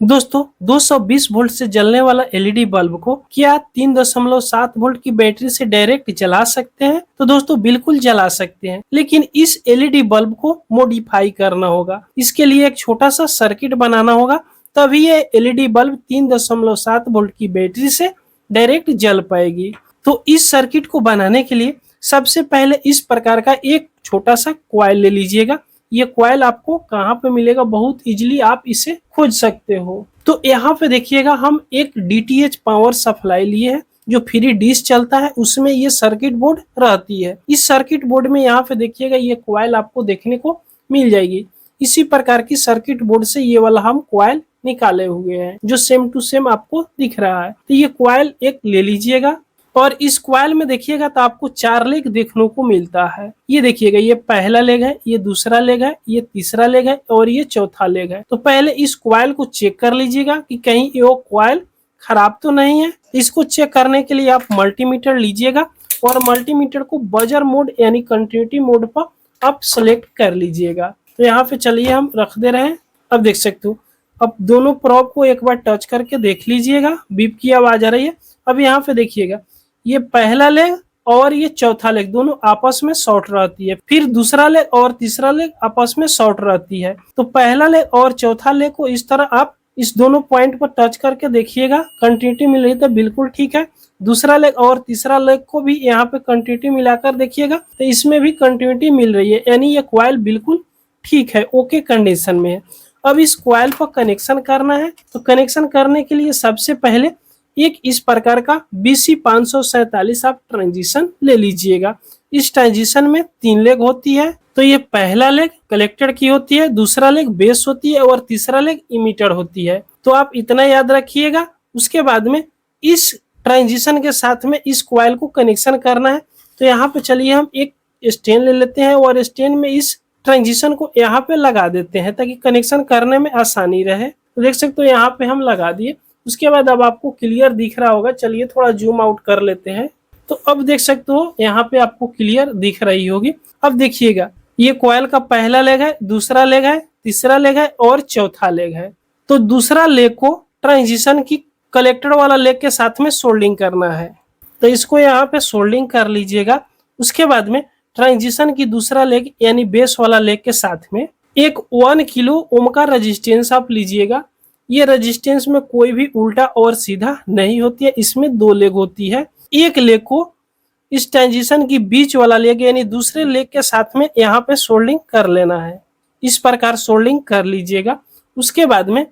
दोस्तों 220 वोल्ट से जलने वाला एलईडी बल्ब को क्या 3.7 वोल्ट की बैटरी से डायरेक्ट जला सकते हैं? तो दोस्तों बिल्कुल जला सकते हैं, लेकिन इस एलईडी बल्ब को मॉडिफाई करना होगा। इसके लिए एक छोटा सा सर्किट बनाना होगा, तभी ये एलईडी बल्ब 3.7 वोल्ट की बैटरी से डायरेक्ट जल पाएगी। तो इस सर्किट को बनाने के लिए सबसे पहले इस प्रकार का एक छोटा सा कॉइल ले लीजिएगा। ये कॉइल आपको कहाँ पे मिलेगा, बहुत इजीली आप इसे खोज सकते हो। तो यहाँ पे देखिएगा हम एक डीटीएच पावर सप्लाई लिए हैं जो फ्री डिश चलता है, उसमें ये सर्किट बोर्ड रहती है। इस सर्किट बोर्ड में यहाँ पे देखिएगा ये कॉइल आपको देखने को मिल जाएगी। इसी प्रकार की सर्किट बोर्ड से ये वाला हम कॉइल निकाले हुए हैं जो सेम टू सेम आपको दिख रहा है। तो ये कॉइल एक ले लीजिएगा और इस कॉइल में देखिएगा तो आपको 4 लेग देखने को मिलता है। ये देखिएगा, ये पहला लेग है, ये दूसरा लेग है, ये तीसरा लेग है और ये चौथा लेग है। तो पहले इस कॉइल को चेक कर लीजिएगा कि कहीं ये कॉइल खराब तो नहीं है। इसको चेक करने के लिए आप मल्टीमीटर लीजिएगा और मल्टीमीटर को बजर मोड यानी कंटिन्यूटी मोड पर आप सेलेक्ट कर लीजिएगा। तो यहाँ पे चलिए हम रख दे रहे हैं। अब देख सकते हो, अब दोनों प्रोब को एक बार टच करके देख लीजिएगा, बीप की आवाज आ रही है। अब यहाँ पे देखिएगा ये पहला लेग और ये चौथा लेग दोनों आपस में शॉर्ट रहती है, फिर दूसरा लेग और तीसरा लेग आपस में शॉर्ट रहती है। तो पहला लेग और चौथा लेग को इस तरह आप इस दोनों पॉइंट पर टच करके देखिएगा, कंटिन्यूटी मिल रही तो बिल्कुल ठीक है। दूसरा लेग और तीसरा लेग को भी यहाँ पे कंटिन्यूटी मिलाकर देखिएगा तो इसमें भी कंटिन्यूटी मिल रही है, यानी ये कॉइल बिल्कुल ठीक है, ओके कंडीशन में है। अब इस कॉइल पर कनेक्शन करना है। तो कनेक्शन करने के लिए सबसे पहले एक इस प्रकार का BC547 आप ट्रांजिशन ले लीजिएगा। इस ट्रांजिशन में 3 लेग होती है। तो ये पहला लेग कलेक्टर की होती है, दूसरा लेग बेस होती है और तीसरा लेग इमीटर होती है। तो आप इतना याद रखिएगा। उसके बाद में इस ट्रांजिशन के साथ में इस कॉइल को कनेक्शन करना है। तो यहाँ पे चलिए हम एक स्टैंड ले लेते हैं और स्टैंड में इस ट्रांजिशन को यहाँ पे लगा देते हैं ताकि कनेक्शन करने में आसानी रहे। तो देख सकते हो यहाँ पे हम लगा दिए। उसके बाद अब आपको क्लियर दिख रहा होगा, चलिए थोड़ा जूम आउट कर लेते हैं। तो अब देख सकते हो यहाँ पे आपको क्लियर दिख रही होगी। अब देखिएगा ये कॉइल का पहला लेग है, दूसरा लेग है, तीसरा लेग है और चौथा लेग है। तो दूसरा लेग को ट्रांजिशन की कलेक्टर वाला लेग के साथ में सोल्डिंग करना है। तो इसको यहाँ पे सोल्डिंग कर लीजिएगा। उसके बाद में ट्रांजिशन की दूसरा लेग यानी बेस वाला लेग के साथ में एक 1 किलो ओम का रेजिस्टेंस आप लीजिएगा। ये रेजिस्टेंस में कोई भी उल्टा और सीधा नहीं होती है, इसमें 2 लेग होती है। एक लेग को इस ट्रांजिशन की बीच वाला लेग यानी दूसरे लेग के साथ में यहाँ पे सोल्डिंग कर लेना है। इस प्रकार सोल्डिंग कर लीजिएगा। उसके बाद में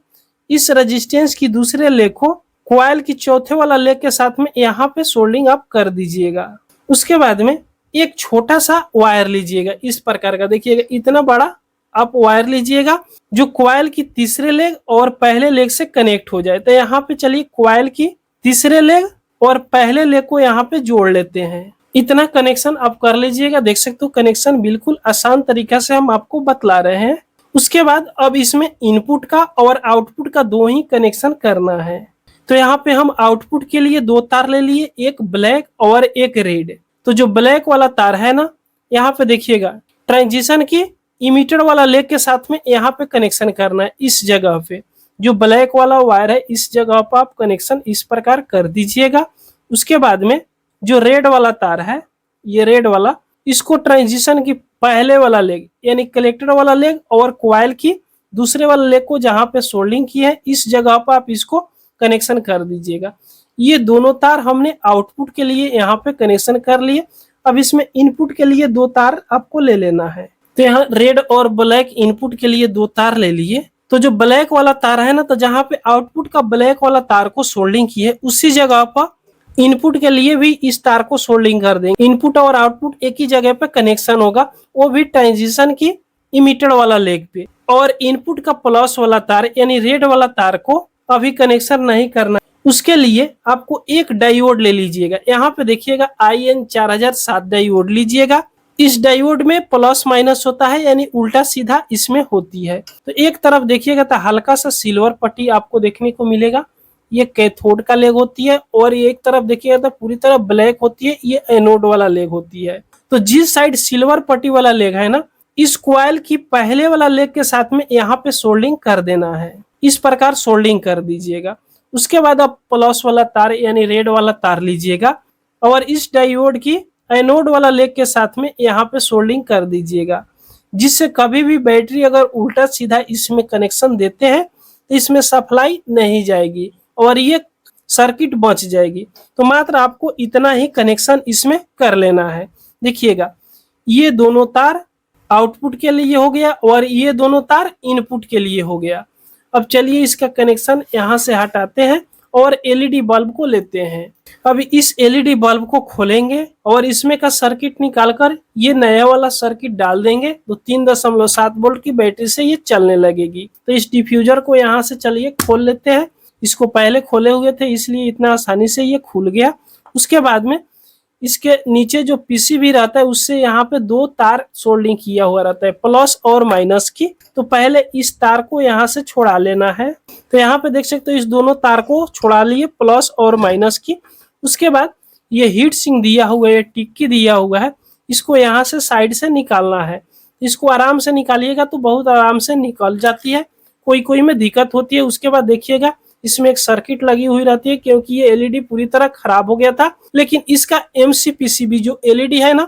इस रेजिस्टेंस की दूसरे लेग को कॉइल की चौथे वाला लेग के साथ में यहाँ पे सोल्डिंग आप कर दीजिएगा। उसके बाद में एक छोटा सा वायर लीजिएगा, इस प्रकार का देखिएगा, इतना बड़ा आप वायर लीजिएगा जो कॉइल की तीसरे लेग और पहले लेग से कनेक्ट हो जाए। तो यहाँ पे चलिए कॉइल की तीसरे लेग और पहले लेग को यहाँ पे जोड़ लेते हैं। इतना कनेक्शन आप कर लीजिएगा। देख सकते हो कनेक्शन बिल्कुल आसान तरीका से हम आपको बतला रहे हैं। उसके बाद अब इसमें इनपुट का और आउटपुट का 2 ही कनेक्शन करना है। तो यहाँ पे हम आउटपुट के लिए 2 तार ले लिए, एक ब्लैक और एक रेड। तो जो ब्लैक वाला तार है ना, यहाँ पे देखिएगा ट्रांजिशन की इमीटर वाला लेग के साथ में यहाँ पे कनेक्शन करना है। इस जगह पे जो ब्लैक वाला वायर है इस जगह पर आप कनेक्शन इस प्रकार कर दीजिएगा। उसके बाद में जो रेड वाला तार है, ये रेड वाला, इसको ट्रांजिशन की पहले वाला लेग यानी कलेक्टर वाला लेग और कॉइल की दूसरे वाला लेग को जहाँ पे सोल्डिंग की है इस जगह पर आप इसको कनेक्शन कर दीजिएगा। ये दोनों तार हमने आउटपुट के लिए यहाँ पे कनेक्शन कर लिए। अब इसमें इनपुट के लिए 2 तार आपको ले लेना है। तो यहाँ रेड और ब्लैक इनपुट के लिए 2 तार ले लिए। तो जो ब्लैक वाला तार है ना, तो जहाँ पे आउटपुट का ब्लैक वाला तार को सोल्डिंग की है उसी जगह पर इनपुट के लिए भी इस तार को सोल्डिंग कर देंगे। इनपुट और आउटपुट एक ही जगह पे कनेक्शन होगा, वो भी ट्रांजिशन की इमीटर वाला लेग पे। और इनपुट का प्लस वाला तार यानी रेड वाला तार को अभी कनेक्शन नहीं करना। उसके लिए आपको एक डायोड ले लीजिएगा। यहाँ पे देखिएगा IN4007 डायोड लीजिएगा। इस डायोड में प्लस माइनस होता है यानी उल्टा सीधा इसमें होती है। तो एक तरफ देखिएगा तो हल्का सा सिल्वर पट्टी आपको देखने को मिलेगा, ये कैथोड का लेग होती है। और ये एक तरफ देखिएगा तो पूरी तरह ब्लैक होती है, ये एनोड वाला लेग होती है। तो जिस साइड सिल्वर पट्टी वाला लेग है ना, इस कॉइल की पहले वाला लेग के साथ में यहाँ पे सोल्डिंग कर देना है। इस प्रकार सोल्डिंग कर दीजिएगा। उसके बाद आप प्लस वाला तार यानी रेड वाला तार लीजिएगा और इस डायोड की एनोड वाला लेग के साथ में यहाँ पे सोल्डिंग कर दीजिएगा, जिससे कभी भी बैटरी अगर उल्टा सीधा इसमें कनेक्शन देते हैं तो इसमें सप्लाई नहीं जाएगी और ये सर्किट बच जाएगी। तो मात्र आपको इतना ही कनेक्शन इसमें कर लेना है। देखिएगा, ये दोनों तार आउटपुट के लिए हो गया और ये दोनों तार इनपुट के लिए हो गया। अब चलिए इसका कनेक्शन यहाँ से हटाते हैं और एलईडी बल्ब को लेते हैं। अब इस एलईडी बल्ब को खोलेंगे और इसमें का सर्किट निकालकर ये नया वाला सर्किट डाल देंगे तो 3.7 वोल्ट की बैटरी से ये चलने लगेगी। तो इस डिफ्यूजर को यहाँ से चलिए खोल लेते हैं। इसको पहले खोले हुए थे इसलिए इतना आसानी से ये खुल गया। उसके बाद में इसके नीचे जो पीसीबी रहता है उससे यहाँ पे 2 तार सोल्डिंग किया हुआ रहता है, प्लस और माइनस की। तो पहले इस तार को यहाँ से छुड़ा लेना है। तो यहाँ पे देख सकते हो इस दोनों तार को छुड़ा लिए, प्लस और माइनस की। उसके बाद ये हीट सिंक दिया हुआ है, टिक्की दिया हुआ है, इसको यहाँ से साइड से निकालना है। इसको आराम से निकालिएगा तो बहुत आराम से निकल जाती है, कोई में दिक्कत होती है। उसके बाद देखिएगा इसमें एक सर्किट लगी हुई रहती है क्योंकि ये एलईडी पूरी तरह खराब हो गया था, लेकिन इसका एमसीपीसीबी जो एलईडी है ना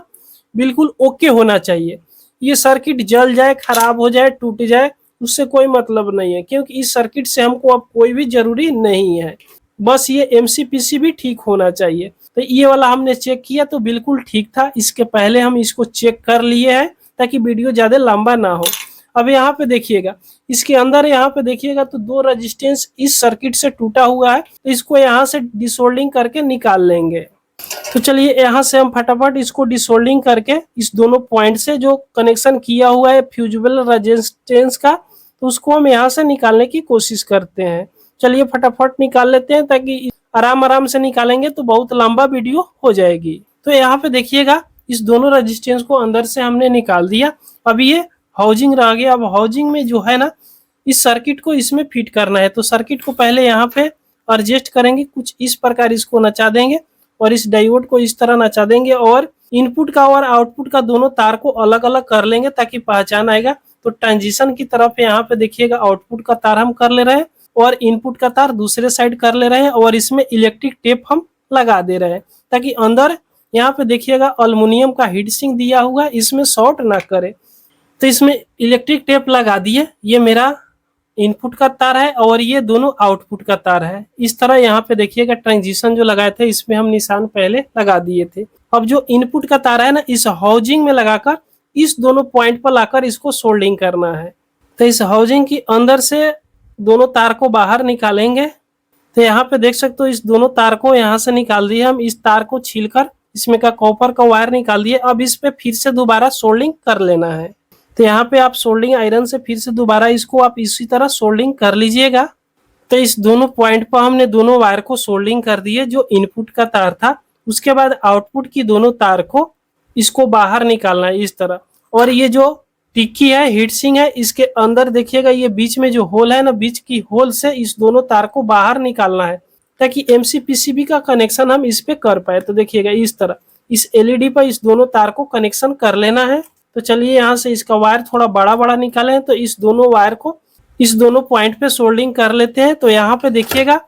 बिल्कुल ओके होना चाहिए। ये सर्किट जल जाए, खराब हो जाए, टूट जाए, उससे कोई मतलब नहीं है क्योंकि इस सर्किट से हमको अब कोई भी जरूरी नहीं है, बस ये एमसीपीसीबी ठीक होना चाहिए। तो ये वाला हमने चेक किया तो बिल्कुल ठीक था। इसके पहले हम इसको चेक कर लिए हैं ताकि वीडियो ज्यादा लंबा ना हो। अब यहाँ पे देखिएगा इसके अंदर यहाँ पे देखिएगा तो 2 रेजिस्टेंस इस सर्किट से टूटा हुआ है, तो इसको यहाँ से डिसोल्डिंग करके निकाल लेंगे। तो चलिए यहाँ से हम फटाफट इसको डिसोल्डिंग करके इस दोनों पॉइंट से जो कनेक्शन किया हुआ है फ्यूजिबल रेजिस्टेंस का, तो उसको हम यहाँ से निकालने की कोशिश करते हैं। चलिए फटाफट निकाल लेते हैं ताकि आराम से निकालेंगे तो बहुत लंबा वीडियो हो जाएगी। तो यहाँ पे देखिएगा इस दोनों रेजिस्टेंस को अंदर से हमने निकाल दिया। अब ये हाउजिंग रह गया। अब हाउजिंग में जो है ना इस सर्किट को इसमें फिट करना है। तो सर्किट को पहले यहाँ पे एडजस्ट करेंगे, कुछ इस प्रकार इसको नचा देंगे और इस डायोड को इस तरह नचा देंगे और इनपुट का और आउटपुट का दोनों तार को अलग अलग कर लेंगे ताकि पहचान आएगा। तो ट्रांजिशन की तरफ यहाँ पे देखिएगा आउटपुट का तार हम कर ले रहे हैं और इनपुट का तार दूसरे साइड कर ले रहे हैं और इसमें इलेक्ट्रिक टेप हम लगा दे रहे हैं ताकि अंदर यहाँ पे देखिएगा एल्युमिनियम का हीट सिंक दिया हुआ है, इसमें शॉर्ट ना करे। तो इसमें इलेक्ट्रिक टेप लगा दिए। ये मेरा इनपुट का तार है और ये दोनों आउटपुट का तार है। इस तरह यहाँ पे देखिएगा ट्रांजिशन जो लगाए थे इसमें हम निशान पहले लगा दिए थे। अब जो इनपुट का तार है ना इस हाउजिंग में लगाकर इस दोनों पॉइंट पर लाकर इसको सोल्डिंग करना है। तो इस हाउजिंग की अंदर से दोनों तार को बाहर निकालेंगे। तो यहाँ पे देख सकते हो इस दोनों तार को यहाँ से निकाल दिए हम। इस तार को छीलकर इसमें का कॉपर का वायर निकाल दिए। अब इस पे फिर से दोबारा सोल्डिंग कर लेना है। तो यहाँ पे आप सोल्डिंग आयरन से फिर से दोबारा इसको आप इसी तरह सोल्डिंग कर लीजिएगा। तो इस दोनों पॉइंट पर हमने दोनों वायर को सोल्डिंग कर दिए जो इनपुट का तार था। उसके बाद आउटपुट की दोनों तार को इसको बाहर निकालना है इस तरह। और ये जो टिक्की है, हीट सिंक है, इसके अंदर देखिएगा ये बीच में जो होल है ना, बीच की होल से इस दोनों तार को बाहर निकालना है ताकि एमसीपीसीबी का कनेक्शन हम इस पे कर पाए। तो देखिएगा इस तरह इस एलईडी पर इस दोनों तार को कनेक्शन कर लेना है। तो चलिए यहाँ से इसका वायर थोड़ा बड़ा निकाले हैं। तो इस दोनों वायर को इस दोनों पॉइंट पे सोल्डिंग कर लेते हैं। तो यहाँ पे देखिएगा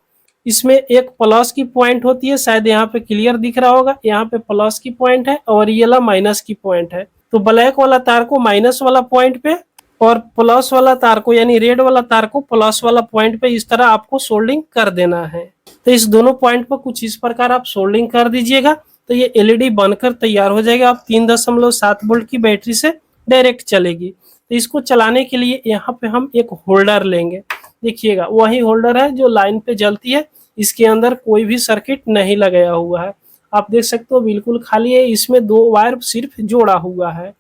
इसमें एक प्लस की पॉइंट होती है, शायद यहाँ पे क्लियर दिख रहा होगा। यहाँ पे प्लस की पॉइंट है और ये वाला माइनस की पॉइंट है। तो ब्लैक वाला तार को माइनस वाला पॉइंट पे और प्लस वाला तार को यानी रेड वाला तार को प्लस वाला पॉइंट पे इस तरह आपको सोल्डिंग कर देना है। तो इस दोनों पॉइंट पर कुछ इस प्रकार आप सोल्डिंग कर दीजिएगा। तो ये एलईडी बनकर तैयार हो जाएगा। अब 3.7 वोल्ट की बैटरी से डायरेक्ट चलेगी। तो इसको चलाने के लिए यहाँ पे हम एक होल्डर लेंगे। देखिएगा वही होल्डर है जो लाइन पे जलती है। इसके अंदर कोई भी सर्किट नहीं लगाया हुआ है, आप देख सकते हो बिल्कुल खाली है। इसमें 2 वायर सिर्फ जोड़ा हुआ है।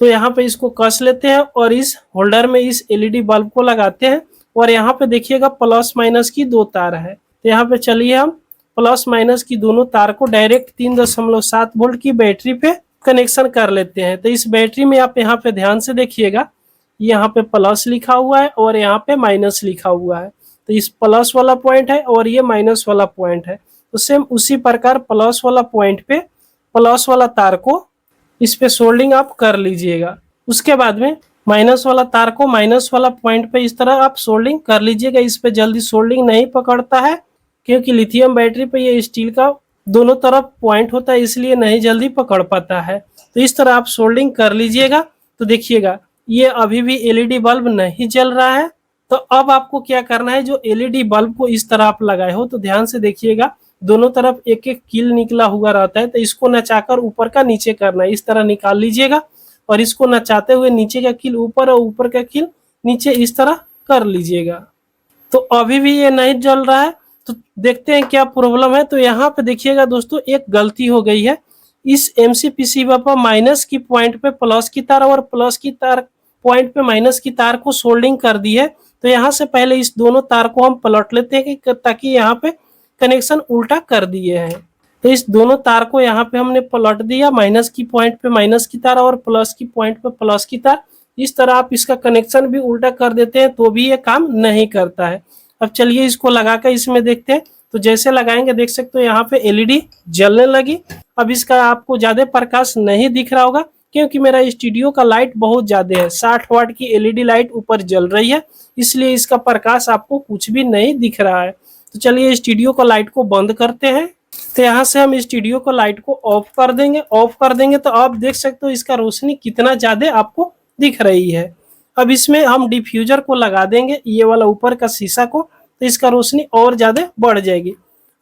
तो यहाँ पे इसको कस लेते हैं और इस होल्डर में इस एलईडी बल्ब को लगाते हैं। और यहाँ पे देखिएगा प्लस माइनस की 2 तार है। तो यहाँ पे चलिए हम प्लस माइनस की दोनों तार को डायरेक्ट 3.7 वोल्ट की बैटरी पे कनेक्शन कर लेते हैं। तो इस बैटरी में आप यहाँ पे ध्यान से देखिएगा, यहाँ पे प्लस लिखा हुआ है और यहाँ पे माइनस लिखा हुआ है। तो इस प्लस वाला पॉइंट है और ये माइनस वाला पॉइंट है। तो सेम उसी प्रकार प्लस वाला पॉइंट पे प्लस वाला तार को इस पे सोल्डिंग आप कर लीजिएगा। उसके बाद में माइनस वाला तार को माइनस वाला पॉइंट पे इस तरह आप सोल्डिंग कर लीजिएगा। इस पे जल्दी सोल्डिंग नहीं पकड़ता है, क्योंकि लिथियम बैटरी पे ये स्टील का दोनों तरफ पॉइंट होता है, इसलिए नहीं जल्दी पकड़ पाता है। तो इस तरह आप सोल्डिंग कर लीजिएगा। तो देखिएगा ये अभी भी एलईडी बल्ब नहीं जल रहा है। तो अब आपको क्या करना है, जो एलईडी बल्ब को इस तरह आप लगाए हो तो ध्यान से देखिएगा, दोनों तरफ एक एक कील निकला हुआ रहता है। तो इसको नचाकर ऊपर का नीचे करना है, इस तरह निकाल लीजिएगा और इसको नचाते हुए नीचे का कील ऊपर और ऊपर का कील नीचे इस तरह कर लीजिएगा। तो अभी भी ये नहीं जल रहा है, तो देखते हैं क्या प्रॉब्लम है। तो यहाँ पे देखिएगा दोस्तों, एक गलती हो गई है। इस एमसीपीसीबी पर माइनस की पॉइंट पे प्लस की तार और प्लस की तार पॉइंट पे माइनस की तार को सोल्डिंग कर दी है। तो यहाँ से पहले इस दोनों तार को हम पलट लेते हैं ताकि यहाँ पे कनेक्शन उल्टा कर दिए हैं। तो इस दोनों तार को यहाँ पे हमने पलट दिया, माइनस की पॉइंट पे माइनस की तार और प्लस की पॉइंट पे प्लस की तार। इस तरह आप इसका कनेक्शन भी उल्टा कर देते हैं तो भी ये काम नहीं करता है। अब चलिए इसको लगाकर इसमें देखते हैं। तो जैसे लगाएंगे देख सकते हो यहाँ पे एलईडी जलने लगी। अब इसका आपको ज्यादा प्रकाश नहीं दिख रहा होगा, क्योंकि मेरा स्टूडियो का लाइट बहुत ज्यादा है, 60 वाट की एलईडी लाइट ऊपर जल रही है, इसलिए इसका प्रकाश आपको कुछ भी नहीं दिख रहा है। तो चलिए स्टूडियो का लाइट को बंद करते हैं। तो यहाँ से हम स्टूडियो को लाइट को ऑफ कर देंगे। ऑफ कर देंगे तो आप देख सकते हो इसका रोशनी कितना ज्यादा आपको दिख रही है। अब इसमें हम डिफ्यूजर को लगा देंगे, ये वाला ऊपर का शीशा को, तो इसका रोशनी और ज्यादा बढ़ जाएगी।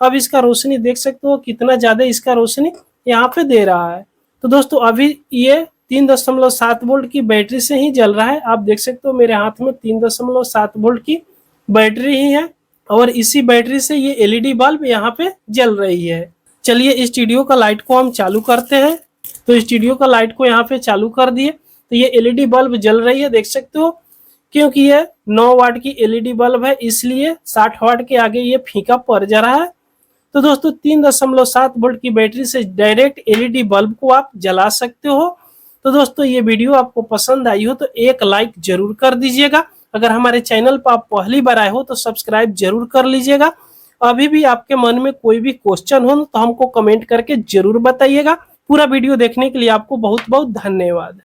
अब इसका रोशनी देख सकते हो कितना ज्यादा इसका रोशनी यहाँ पे दे रहा है। तो दोस्तों अभी ये 3.7 वोल्ट की बैटरी से ही जल रहा है। आप देख सकते हो मेरे हाथ में 3.7 वोल्ट की बैटरी ही है और इसी बैटरी से ये एलईडी बल्ब यहाँ पे जल रही है। चलिए स्टूडियो का लाइट को हम चालू करते हैं। तो स्टूडियो का लाइट को यहाँ पे चालू कर दिए तो ये एलईडी बल्ब जल रही है, देख सकते हो। क्योंकि ये 9 वाट की एलईडी बल्ब है, इसलिए 60 वाट के आगे ये फीका पड़ जा रहा है। तो दोस्तों 3.7 वोल्ट की बैटरी से डायरेक्ट एलईडी बल्ब को आप जला सकते हो। तो दोस्तों ये वीडियो आपको पसंद आई हो तो एक लाइक जरूर कर दीजिएगा। अगर हमारे चैनल पर आप पहली बार आए हो तो सब्सक्राइब जरूर कर लीजिएगा। अभी भी आपके मन में कोई भी क्वेश्चन हो तो हमको कमेंट करके जरूर बताइएगा। पूरा वीडियो देखने के लिए आपको बहुत बहुत धन्यवाद।